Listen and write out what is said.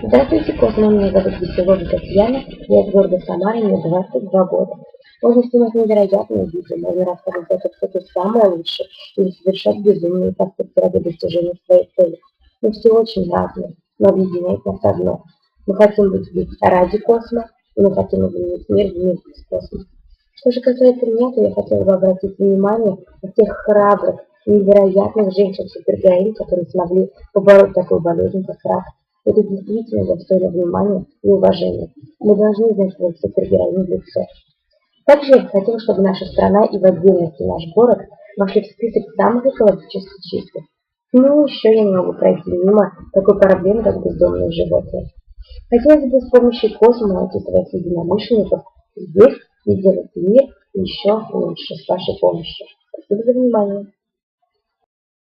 Здравствуйте, Космо, меня зовут Веселова Татьяна, я из города Самары, мне 22 года. Можно снимать невероятные видео, можно рассказывать о том, что ты самое лучшее, или совершать безумные поступки ради достижения своей цели. Мы все очень разные, но объединяет нас одно. Мы хотим быть ради космоса, и мы хотим изменить мир вместе с космосом. Что же касается меня, то я хотела бы обратить внимание на тех храбрых, невероятных женщин-супергероинь, которые смогли побороть такую болезнь, как рак. Это действительно достойно внимания и уважения. Мы должны знать своих супергероинь в лицо. Также я бы хотела, чтобы наша страна и в отдельности наш город вошли в список самых экологически чистых. Ну, еще я не могу пройти мимо такой проблемы, как бездомные животные. Хотелось бы с помощью космоса найти своих единомышленников здесь и сделать мир еще лучше с вашей помощью. Спасибо за внимание.